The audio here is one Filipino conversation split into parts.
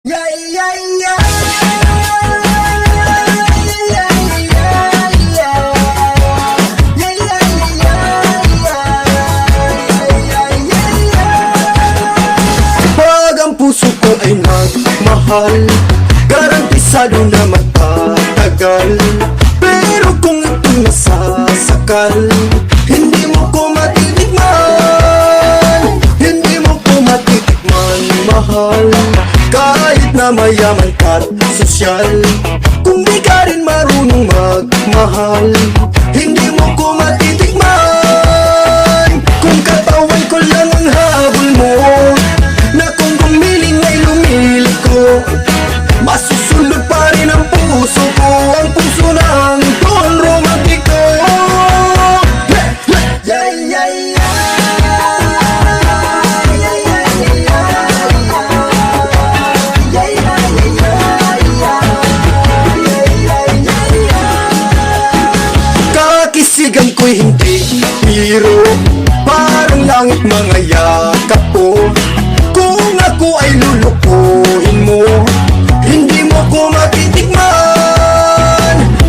Yeah, yeah, yeah. Pag ang puso ko ay nagmahal, garantisado na magtatagal. Pero kung ito'y masasakal, hindi mo ko matitikman. Hindi mo ko matitikman, mahal. Kahit na mayaman ka't sosyal, kung di ka rin marunong magmahal, hindi mo ko matitikman. Kung katawan ko lang ang habol mo, na kung gumiling ay lumilit ko, masusunod pa rin ang puso ko, ang puso ng Don Romantico. Yeah, yeah, yeah. Kakisigan ko'y hindi biro, parang langit mga yakap ko. Kung ako ay lulukuhin mo, hindi mo ko matitikman.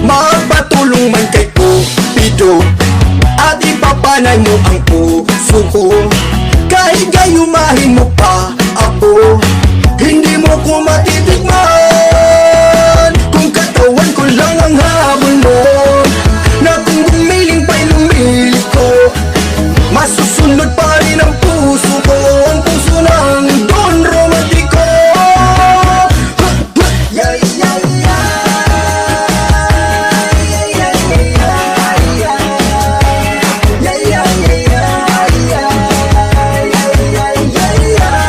Magpatulong man kay Cupido at ipapanay mo ang puso ko. Kahit gayumahin mo pa ako, hindi mo ko matitikman. Kung katawan ko lang ang habol mo, na kung gumiling pa'y lumilit ko, masusunod pa rin ang puso ko, ang puso ng Don Romantico. Yeah, yeah, yeah. Yeah, yeah, yeah. Yeah, yeah, yeah.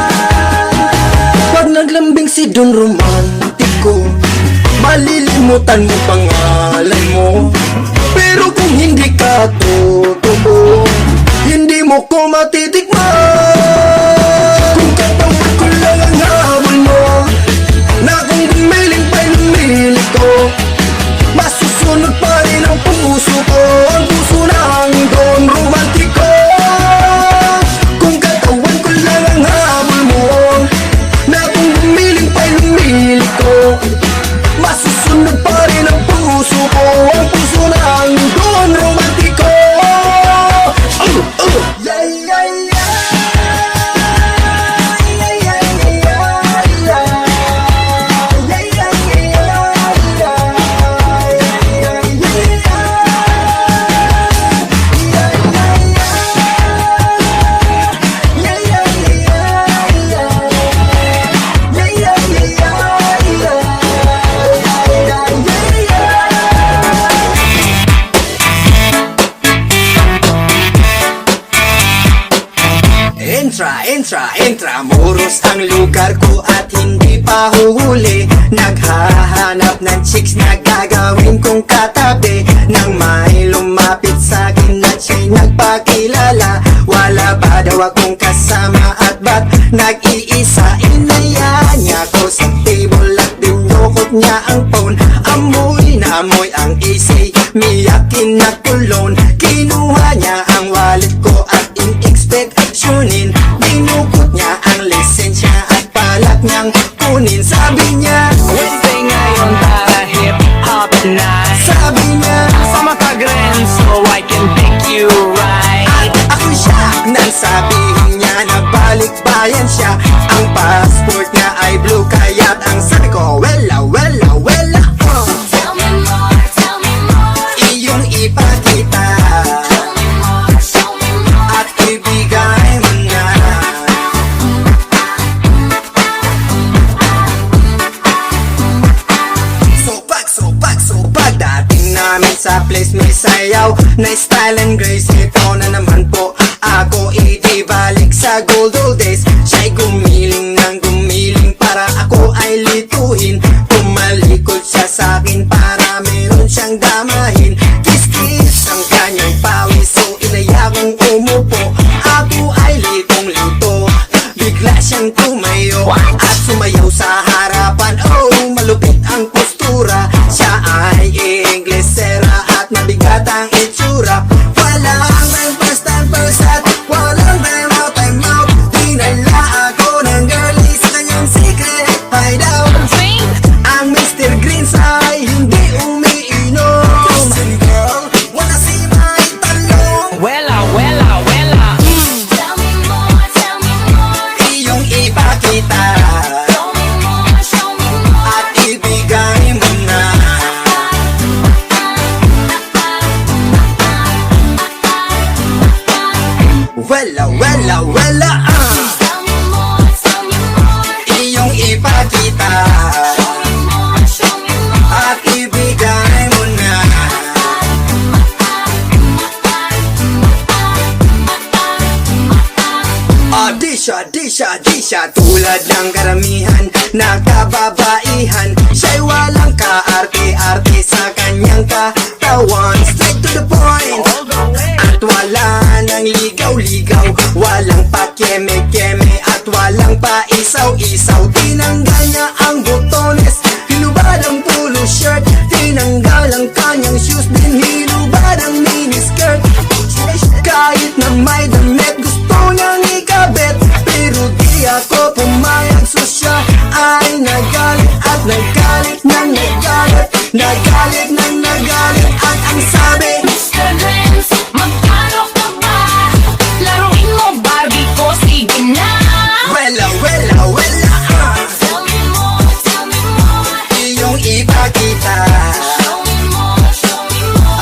Pag naglambing si Don Romantico, malilimutan mo pangalan mo. Pero kung hindi ka totoo, hindi mo ko matitikman. Kung katawan ko lang ang habol mo, na kung gumiling pa'y lumilit ko, masusunod pa rin ang puso ko, ang puso ng Don Romantico. Kung katawan ko lang ang habol mo, na kung gumiling pa'y lumilit ko, masusunod pa rin ang puso ko, ang puso ng Don Romantico. Yeah, yeah, yeah. Yeah, yeah, yeah. Yeah, yeah, Entra, muros ang lugar ko at hindi pa huhuli. Naghahanap ng chicks na gagawin kong katabi. Nang may lumapit sa'kin at siya'y nagpakilala, wala ba daw akong kasama at ba't nag-iisa? Inaya niya ko sa table at dinukot niya ang phone. Amoy na amoy ang AC, miyakin na kulon. Kinuha niya ang wallet ko at in-expectionin, dinukot niya ang lisensya at balak niyang kunin. Sabi niya, Wednesday ngayon para hip-hop night. sabi niya, Sama ka rin so I can pick you right. at ako shock nang sabihin niya na balikbayan siya. Ang passport niya ay blue, kaya't ang sabi ko, wella, wella, wella. Tell me more, Iyong ipakita show me more. at ibigay mo na. Sopag dating namin sa place may sayaw na style and grace. Ito na naman po ako, idi balik sa gold old days. Siya'y gumiling ng gumiling para ako ay lituhin. Tumalikod siya sa'kin para meron siyang damahin. Kiss-kiss ang kanyang pawis, so inaya kong umupo. Ako ay litong-lito, bigla siyang tumayo at sumayaw sa harapan. Oh, malupit ang postura, siya ay Inglesera at mabigat ang itsura. Walang may first and first at walang time out. Dinala ako ng girlie sa kanyang secret hideout. di siya tulad ng karamihan na kababaihan. Siya'y walang kaarte-arte sa kanyang katawan, straight to the point. At wala nang ligaw-ligaw, walang pakeme-keme at walang paisaw-isaw. Tinanggal niya ang botones, hinubad ang polo shirt, tinanggal ang kanyang shoes, din hinubad ang miniskirt. Kahit na may damit gusto niyang ikabit, pero di ako pumayag. So siya ay nagalit at nagalit nang nagalit, nagalit nang nagalit. At ang sabi, Mr. Renz, magkano ka ba? Laruin mo Barbie ko, sige na. wela, wela, wela, Tell me more, iyong ipakita show me more.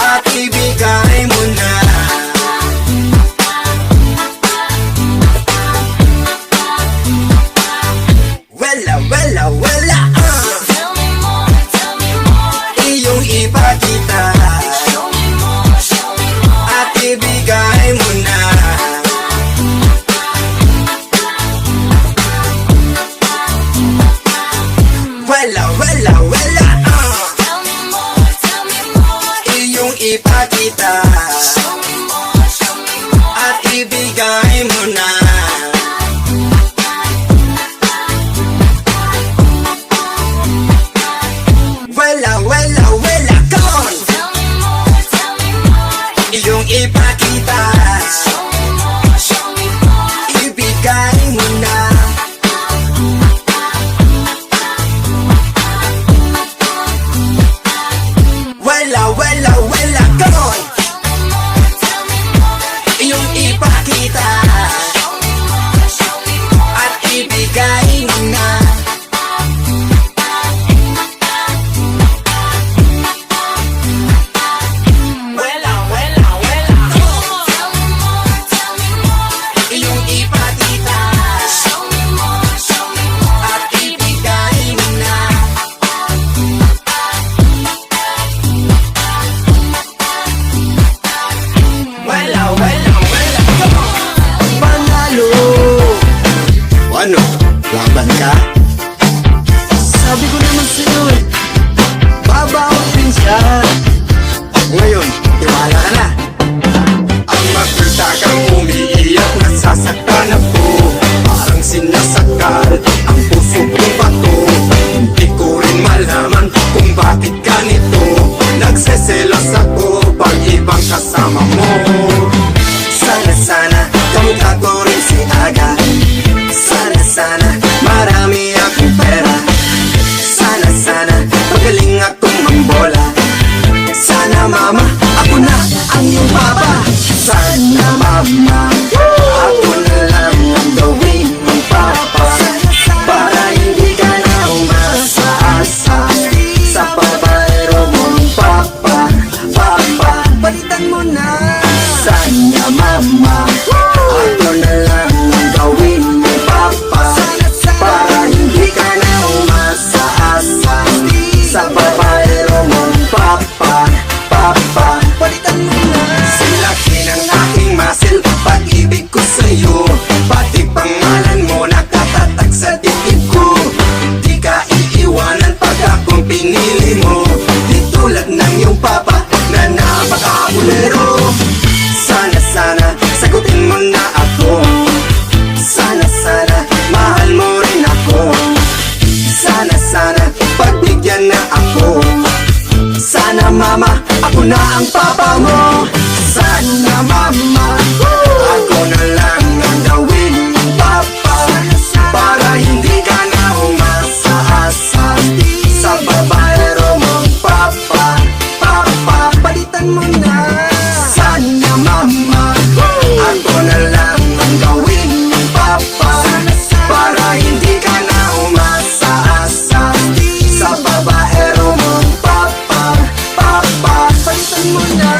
at ibigay mo na. Wela, wela, wela, Tell me more, iyong ipakita show me more. at ibigay mo na. Wela, wela, wela, Tell me more, iyong ipakita show me more. at ibigay mo na. Wela, wela, wela, come on, Tell me more, iyong ipakita show me more. ibigay mo na. Wela, wela, wela, come on, iyong ipakita at ibigay mo na. Wela, wela, wela, iyong ipakita at ibigay mo na. Wela, wela, wela, come on, panalo. Ano? Laban ka? Sabi ko naman sa'yo eh, babaon din siya. Ngayon, tiwala ka na. Ang magpulta kang umiiyak, nasasaktan ako. Parang sinasakal ang puso kong bato. Hindi ko rin malaman kung bakit ganito. Nagseselos ako pag ibang kasama mo. Sana kamukha ko rin si Aga. Sana marami akong pera. Sana magaling akong mambola. Sana mama, ako na ang iyong papa. Sana mama, ako na lang ang gawin mong papa. Para hindi ka na umaasa sa babaero mong papa. Papa, palitan mo na. Sana mama, ako na lang ang gawin mong papa. Para hindi ka na umaasa sa babaero mong papa. Papa, palitan mo na. Silaki ng aking muscle, pag-ibig ko sa'yo. Pati pangalan mo nakatatag sa dibdib ko. Di ka iiwanan pag akong pinili mo. Di tulad ng iyong papa na napaka-bulero. Sana sagutin mo na ako. Sana mahal mo rin ako. Sana pagbigyan na ako. Sana mama, ako na ang papa mo. Sana mama, ako na lang ang gawin mong papa. Para hindi ka na umaasa sa babaero mong papa. Papa, palitan mo na. Sana mama, ako na lang ang gawin mong papa. Para hindi ka na umaasa sa babaero mong papa. Papa, palitan mo na.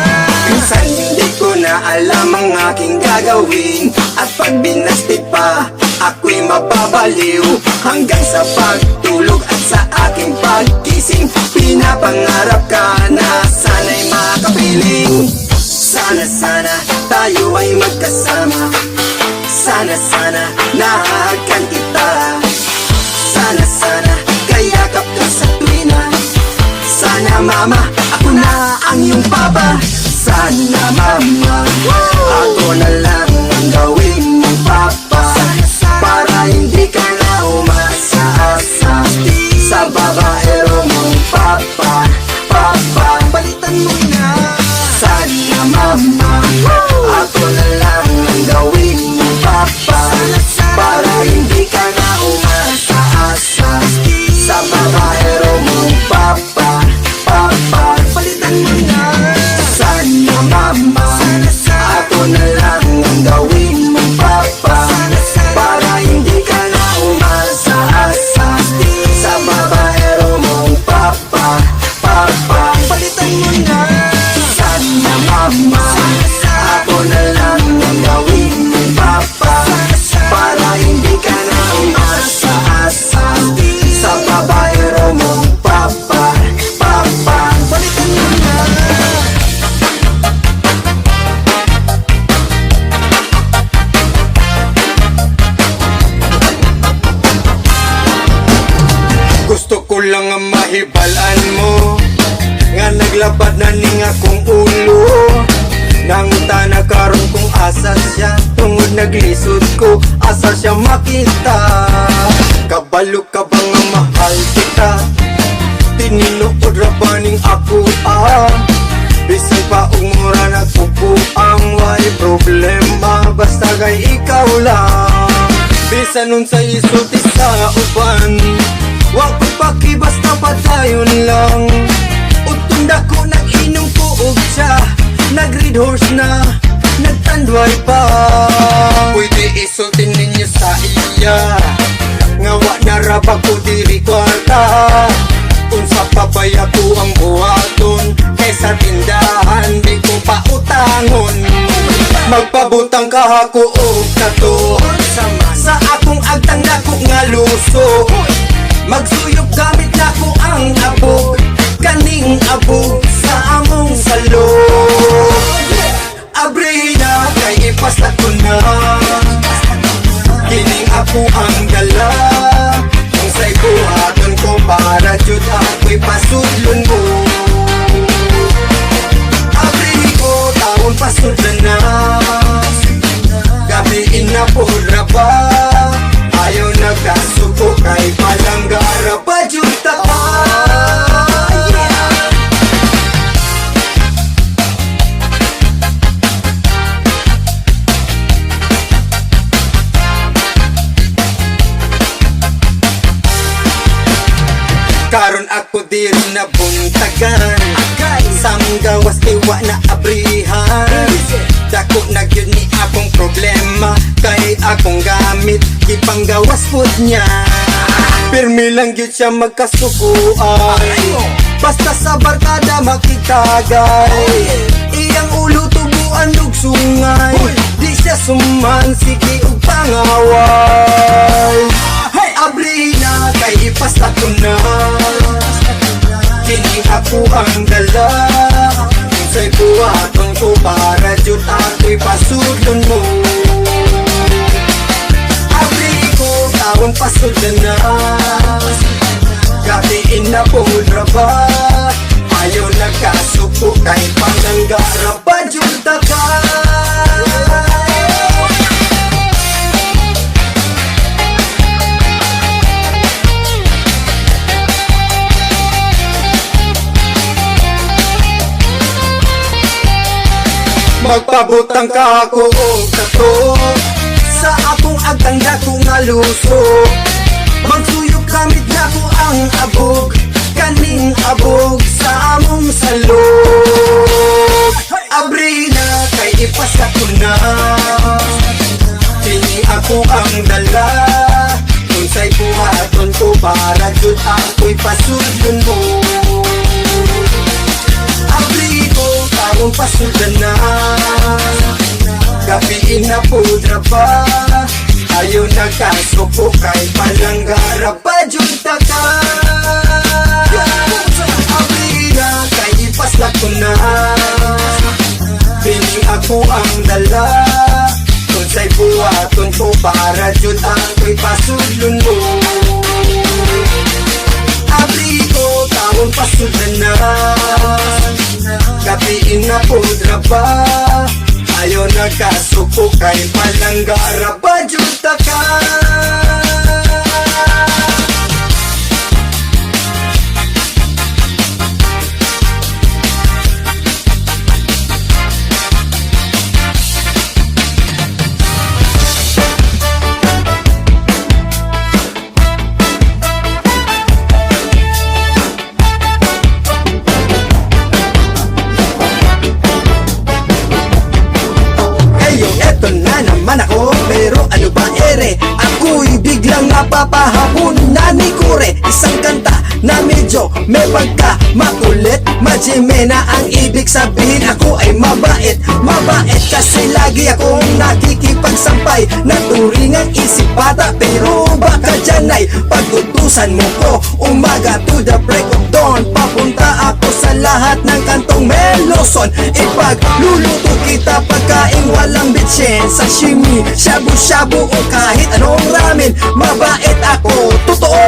Minsan hindi ko na alam ang aking gagawin. At pag binasted pa, ako'y mababaliw. Hanggang sa pagtulog at sa aking pagkising, pinapangarap ka na sana'y makapiling. Sana tayo ay magkasama. Sana nahagan kita. Sana kayakap ka sa tuwina. Sana mama, ako na ang iyong papa. Sana mama, ako na lang ang gawin mong papa. Para hindi ka na umaasa sa babaero mong papa. Balitan mo na. Sana mama, ako na lang ang gawin mong papa. Para hindi ka na umaasa sa babaero mong papa. Balitan mo na. Sana mama, ako na lang ang gawin mong papa. Para hindi ka na umaasa sa babaero mong papa. Balitan mo na. Sana mama, ako na lang ang gawin mong papa. Para hindi ka na umaasa sa babaero mong papa. Balitan mo na. Gusto ko lang ang mahibalan mo nga naglabad na ning akong ulo. Nanguta na karon kung asa siya, tungod naglisod ko asa siya makita. Kabalo ka ba nga mahal kita? Tininuod ra ba ning ako Bisan pa umura nagpupuang way problema, basta kay ikaw lang. Bisan nun sa isulti sa uban, wag ko paki basta patayon lang. Utunda ko nag-inom ko og siya, nag-red horse na, nagtandway pa. Pwede isultin ninyo sa iya, nga wa na raba ko diri kwarta. Unsa pa bay ako ang buhaton, kaysa tindahan di ko pa utangon. Magpabutang ka ako og kato, sa akong agtang dako nga luso. Magsuyop gamit na ko ang abog, kaning abog sa among salog. Abrina, kay ipasla ko na, kining ako ang dala. Kung sa'y buhaton ko para jud ako'y pasudlon mo. Abri ko, taon pasudlan na, gabiin na pura ba. Ayaw nagkasuko kay palanggara pa jud ta ka. Karon ako diri na buntagan, samgawas iwa na abrihan. Dako na gyud ni akong problema, kay akong gamit ipanggawas pud niya. Pirmi lang gyud siya magkasukuan, basta sa barkada makitagay. Iyang ulo tubuan og sungay, di siya suman sige og pangaway. Abrina, kay ipasta ko na, kining ako ang dala. Kung sa'y buhaton ko para jud ako'y pasudlon mo. Abri ko, taon pasudlan na, gabiin na pudra ba. Ayaw nagkasuko kay palanggara pa jud ta ka. Magpabutang ka ako og kato, sa akong agtang dako nga luso. Magsuyok gamit na ko ang abog, kaning abog sa among salog. Abrina, kay ipasa ko na, kini ako ang dala. Kung sa'y buhaton ko para jud ako'y pasudlon mo. Abri ko, taong pasudlan na, gabiin na pudra pa. Ayaw nagkasuko kay palanggara pa jud ta ka. Abrina, kay ipasla ko na, piling ako ang dala. Kung sa'y buhaton Buhaton ko para jud ang ko'y pasudlon mo. Abli ko taon pasudlan na, gabiin na pudra ba. Ayaw nagkasuko kay palanggara ba jud ta ka. Eto na naman ako, pero ano ba ere? Ako'y biglang napapahabon na ni Kure. Isang kanta na medyo may pagka makulit, majimena ang ibig sabihin. Ako ay mabait, mabait kasi lagi akong nakikipagsampay. Naturing ang isip bata, pero baka dyan ay pag-utusan mo ko. Umaga to the break of dawn, papunta ako sa lahat ng kantong Meloson. Ipagluluto kita pagkain walang bitsin, sashimi, shabu-shabu o kahit anong ramen. Mabait ako, totoo.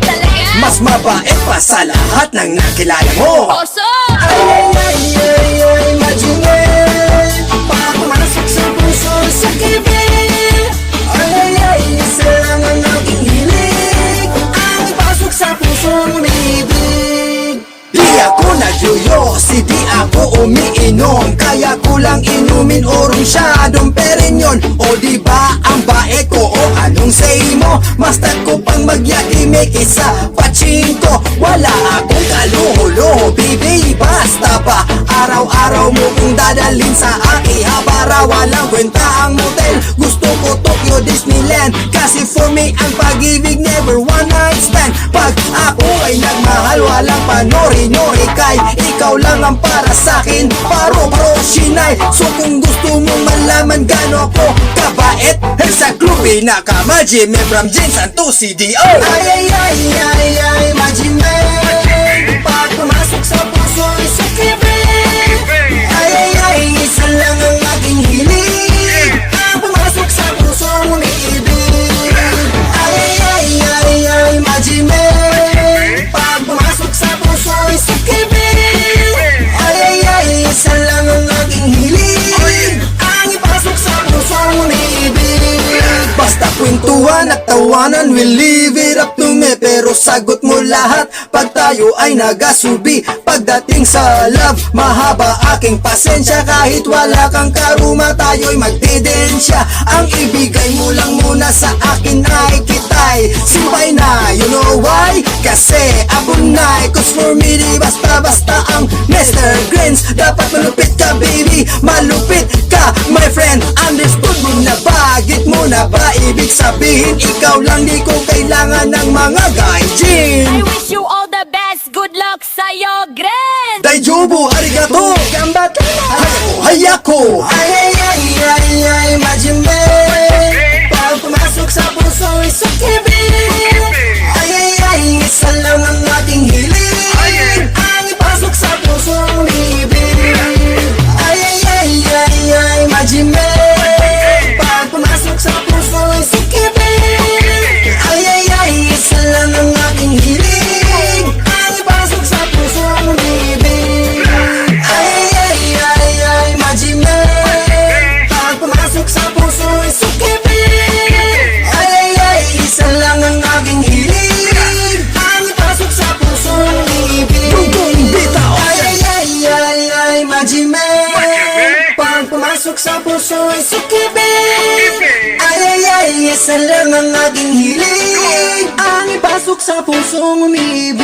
Talaga? Mas mabait pa sa lahat ng nakilala mo. Oso! Ay, ay, ay, ay, ay, majingay, papumasok sa puso sa kibig. Ay, ay, ay, isa lang ang aking hilig, ang ipasok sa pusong umibig. Di ako nagyoyosi, di ako umiinom, kaya ko lang inumin o rumsyadong Perignon. O di ba ang bae ko o anong say mo? Basta ko pang magyakimik isa pachinko. Wala akong kaluho-luho, baby, basta ba araw-araw mo kong dadalhin sa Akihabara. Walang kwenta ang motel, gusto ko Tokyo Disneyland, kasi for me ang pag-ibig never one night stand. Pag ako ay nagmahal, walang panori-nori, kay ikaw lang ang para sa'kin, paro-paro shinay. So kung gusto mo malaman gano ako kabait, sa klubi na kamajime from Jinsan to CDO. Ay, ay, ay, ay, ay, majime, pag pumasok sa puso ay sa kibig. Ay, ay, ay, isa lang ang aking hilig, ang pumasok sa puso umiibig. Ay, ay, ay, ay, ay, majime, pag pumasok sa puso ay sa kibig. Ay, ay, ay, isa lang ang aking hilig, ang ipasok sa puso umiibig. Basta kwentuhan at tawanan, we'll leave it up to me. Pero sagot mo lahat pag tayo ay nagasubi. Pagdating sa love, mahaba aking pasensya. Kahit wala kang karuma, tayo'y magtidensya. Ang ibigay mo lang muna sa akin ay kitay simpay na, you know why? Kasi ako na, cause for me di basta-basta ang Mr. Grins. Dapat malupit ka baby, malupit ka my friend. Understood mo na ba? Get mo na ba? Ibig sabihin ikaw lang, di ko kailangan ng mga gaijin. I wish you all the best. Good luck sa'yo, Gren! Daijoubu, arigato, gambatte, hayako. Ay, ay, ay, ay, ay, majime, pag pumasok sa puso ay sa kibig. Ay, ay, ay, isa lang ang ating hilig, ang ipasok sa puso umibig. Ay, ay, ay, ay, ay, majime, pag pumasok sa puso ay sa kibig. Ay, ay, ay, isa lang ang aking hilig, ang ipasok sa puso umibig. Ay, ay, ay, ay, majime, pag pumasok sa puso ay sa kibig. Ay, ay, ay, isa lang ang aking hilig, ang ipasok sa puso umibig. Ay, ay, ay, ay, ay, majime, pag pumasok sa puso ay sa kibig. Ay, ay, ay, isa lang ang aking hilig, ang ipasok sa pusong umibig.